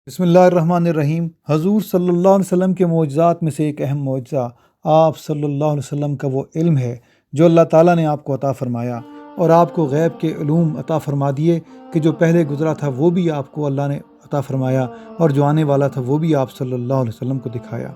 بسم اللہ الرحمن الرحیم۔ حضور صلی اللہ علیہ وسلم کے معجزات میں سے ایک اہم معجزہ آپ صلی اللہ علیہ وسلم کا وہ علم ہے جو اللہ تعالیٰ نے آپ کو عطا فرمایا، اور آپ کو غیب کے علوم عطا فرما دیے کہ جو پہلے گزرا تھا وہ بھی آپ کو اللہ نے عطا فرمایا، اور جو آنے والا تھا وہ بھی آپ صلی اللہ علیہ وسلم کو دکھایا۔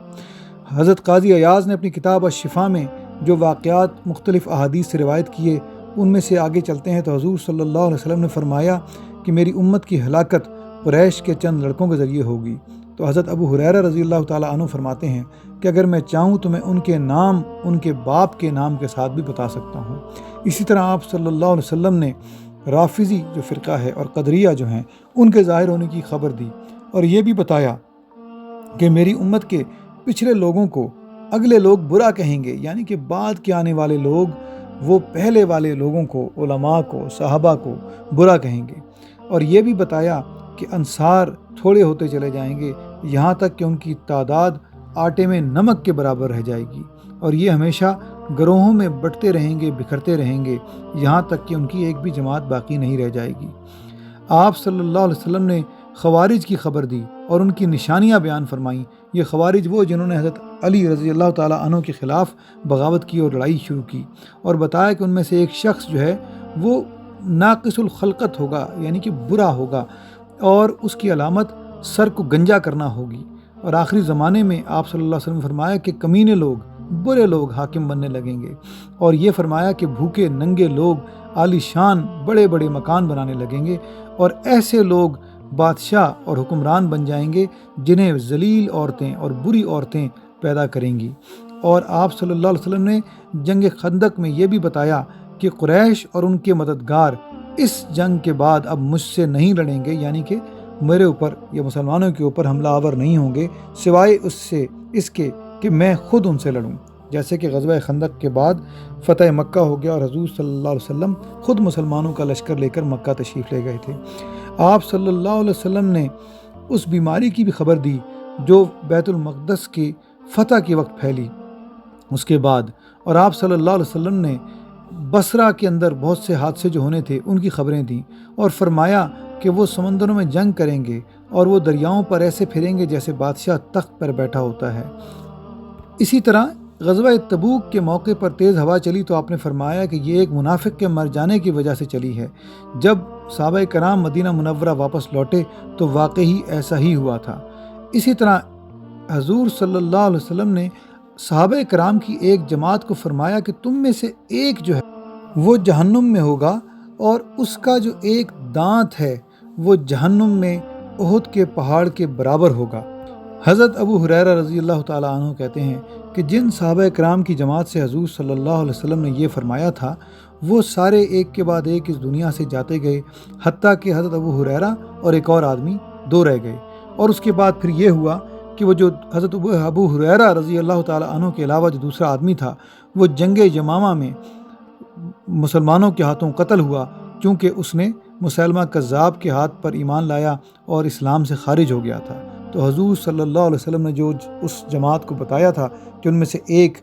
حضرت قاضی ایاز نے اپنی کتاب الشفا میں جو واقعات مختلف احادیث سے روایت کیے ان میں سے آگے چلتے ہیں تو حضور صلی اللہ علیہ وسلم نے فرمایا کہ میری امت کی ہلاکت قریش کے چند لڑکوں کے ذریعے ہوگی۔ تو حضرت ابو ہریرہ رضی اللہ تعالیٰ عنہ فرماتے ہیں کہ اگر میں چاہوں تو میں ان کے نام ان کے باپ کے نام کے ساتھ بھی بتا سکتا ہوں۔ اسی طرح آپ صلی اللہ علیہ وسلم نے رافضی جو فرقہ ہے اور قدریہ جو ہیں ان کے ظاہر ہونے کی خبر دی، اور یہ بھی بتایا کہ میری امت کے پچھلے لوگوں کو اگلے لوگ برا کہیں گے، یعنی کہ بعد کے آنے والے لوگ وہ پہلے والے لوگوں کو، علماء کو، صحابہ کو برا کہیں گے، اور یہ بھی بتایا کہ انصار تھوڑے ہوتے چلے جائیں گے یہاں تک کہ ان کی تعداد آٹے میں نمک کے برابر رہ جائے گی، اور یہ ہمیشہ گروہوں میں بٹتے رہیں گے، بکھرتے رہیں گے یہاں تک کہ ان کی ایک بھی جماعت باقی نہیں رہ جائے گی۔ آپ صلی اللہ علیہ وسلم نے خوارج کی خبر دی اور ان کی نشانیاں بیان فرمائیں۔ یہ خوارج وہ جنہوں نے حضرت علی رضی اللہ تعالیٰ عنہ کے خلاف بغاوت کی اور لڑائی شروع کی، اور بتایا کہ ان میں سے ایک شخص جو ہے وہ ناقص الخلقت ہوگا، یعنی کہ برا ہوگا، اور اس کی علامت سر کو گنجا کرنا ہوگی، اور آخری زمانے میں آپ صلی اللہ علیہ وسلم نے فرمایا کہ کمینے لوگ، برے لوگ حاکم بننے لگیں گے، اور یہ فرمایا کہ بھوکے ننگے لوگ عالی شان بڑے بڑے مکان بنانے لگیں گے، اور ایسے لوگ بادشاہ اور حکمران بن جائیں گے جنہیں ذلیل عورتیں اور بری عورتیں پیدا کریں گی۔ اور آپ صلی اللہ علیہ وسلم نے جنگ خندق میں یہ بھی بتایا کہ قریش اور ان کے مددگار اس جنگ کے بعد اب مجھ سے نہیں لڑیں گے، یعنی کہ میرے اوپر یا مسلمانوں کے اوپر حملہ آور نہیں ہوں گے سوائے اس کے کہ میں خود ان سے لڑوں، جیسے کہ غزوہ خندق کے بعد فتح مکہ ہو گیا اور حضور صلی اللہ علیہ وسلم خود مسلمانوں کا لشکر لے کر مکہ تشریف لے گئے تھے۔ آپ صلی اللہ علیہ وسلم نے اس بیماری کی بھی خبر دی جو بیت المقدس کی فتح کے وقت پھیلی اس کے بعد، اور آپ صلی اللہ علیہ وسلم نے بصرہ کے اندر بہت سے حادثے جو ہونے تھے ان کی خبریں دیں، اور فرمایا کہ وہ سمندروں میں جنگ کریں گے اور وہ دریاؤں پر ایسے پھریں گے جیسے بادشاہ تخت پر بیٹھا ہوتا ہے۔ اسی طرح غزوہ تبوک کے موقع پر تیز ہوا چلی تو آپ نے فرمایا کہ یہ ایک منافق کے مر جانے کی وجہ سے چلی ہے۔ جب صحابہ کرام مدینہ منورہ واپس لوٹے تو واقعی ایسا ہی ہوا تھا۔ اسی طرح حضور صلی اللہ علیہ وسلم نے صحابہ کرام کی ایک جماعت کو فرمایا کہ تم میں سے ایک جو ہے وہ جہنم میں ہوگا، اور اس کا جو ایک دانت ہے وہ جہنم میں احد کے پہاڑ کے برابر ہوگا۔ حضرت ابو ہریرہ رضی اللہ تعالیٰ عنہ کہتے ہیں کہ جن صحابہ کرام کی جماعت سے حضور صلی اللہ علیہ وسلم نے یہ فرمایا تھا وہ سارے ایک کے بعد ایک اس دنیا سے جاتے گئے، حتیٰ کہ حضرت ابو ہریرہ اور ایک اور آدمی دو رہ گئے، اور اس کے بعد پھر یہ ہوا کہ وہ جو حضرت ابو ہریرہ رضی اللہ تعالیٰ عنہ کے علاوہ جو دوسرا آدمی تھا وہ جنگ یمامہ میں مسلمانوں کے ہاتھوں قتل ہوا، کیونکہ اس نے مسلمہ کذاب کے ہاتھ پر ایمان لایا اور اسلام سے خارج ہو گیا تھا۔ تو حضور صلی اللہ علیہ وسلم نے جو اس جماعت کو بتایا تھا کہ ان میں سے ایک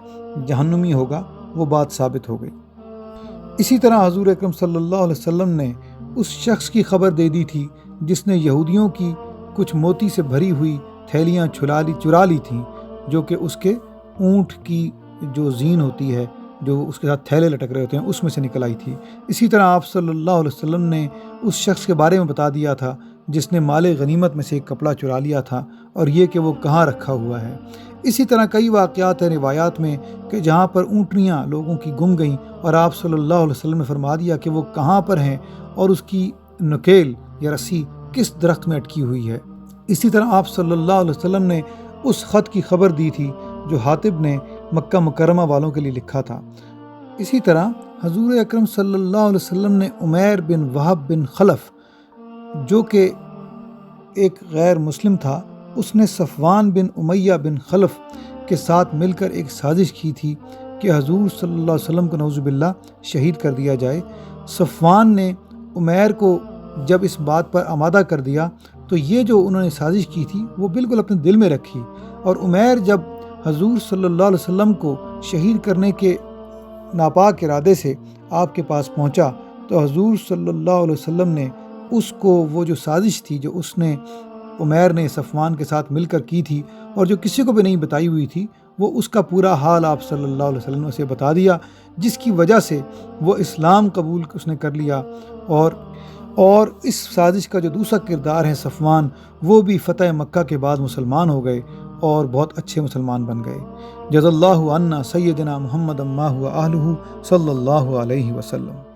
جہنمی ہوگا وہ بات ثابت ہو گئی۔ اسی طرح حضور اکرم صلی اللہ علیہ وسلم نے اس شخص کی خبر دے دی تھی جس نے یہودیوں کی کچھ موتی سے بھری ہوئی تھیلیاں چرا لی تھیں، جو کہ اس کے اونٹ کی جو زین ہوتی ہے جو اس کے ساتھ تھیلے لٹک رہے ہوتے ہیں اس میں سے نکل آئی تھی۔ اسی طرح آپ صلی اللہ علیہ وسلم نے اس شخص کے بارے میں بتا دیا تھا جس نے مال غنیمت میں سے ایک کپڑا چرا لیا تھا، اور یہ کہ وہ کہاں رکھا ہوا ہے۔ اسی طرح کئی واقعات ہیں روایات میں کہ جہاں پر اونٹنیاں لوگوں کی گم گئیں اور آپ صلی اللہ علیہ وسلم نے فرما دیا کہ وہ کہاں پر ہیں اور اس کی نکیل یا رسی کس درخت میں اٹکی ہوئی ہے۔ اسی طرح آپ صلی اللہ علیہ وسلم نے اس خط کی خبر دی تھی جو حاطب نے مکہ مکرمہ والوں کے لیے لکھا تھا۔ اسی طرح حضور اکرم صلی اللہ علیہ وسلم نے عمیر بن وہب بن خلف جو کہ ایک غیر مسلم تھا، اس نے صفوان بن امیہ بن خلف کے ساتھ مل کر ایک سازش کی تھی کہ حضور صلی اللہ علیہ وسلم کو نعوذ باللہ شہید کر دیا جائے۔ صفوان نے عمیر کو جب اس بات پر آمادہ کر دیا تو یہ جو انہوں نے سازش کی تھی وہ بالکل اپنے دل میں رکھی، اور عمیر جب حضور صلی اللہ علیہ وسلم کو شہید کرنے کے ناپاک ارادے سے آپ کے پاس پہنچا تو حضور صلی اللہ علیہ وسلم نے اس کو وہ جو سازش تھی جو اس نے عمیر نے صفوان کے ساتھ مل کر کی تھی اور جو کسی کو بھی نہیں بتائی ہوئی تھی، وہ اس کا پورا حال آپ صلی اللہ علیہ وسلم نے اسے بتا دیا، جس کی وجہ سے وہ اسلام قبول اس نے کر لیا۔ اور اس سازش کا جو دوسرا کردار ہے صفوان، وہ بھی فتح مکہ کے بعد مسلمان ہو گئے اور بہت اچھے مسلمان بن گئے۔ جزا اللہ عنا سیدنا محمد ما هو اہلہ صلی اللہ علیہ وسلم۔